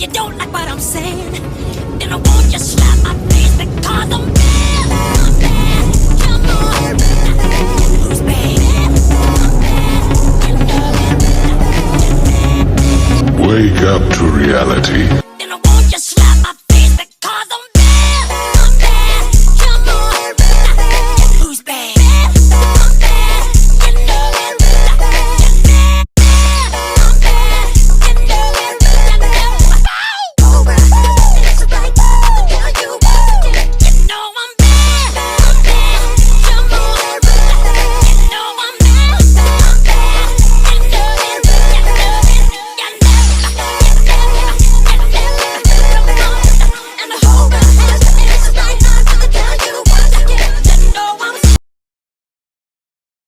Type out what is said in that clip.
you don't like what I'm saying, then I won't just slap my face because I'm bad. I'm bad. Come on. Who's bad? I'm bad. You know it. Wake up to reality.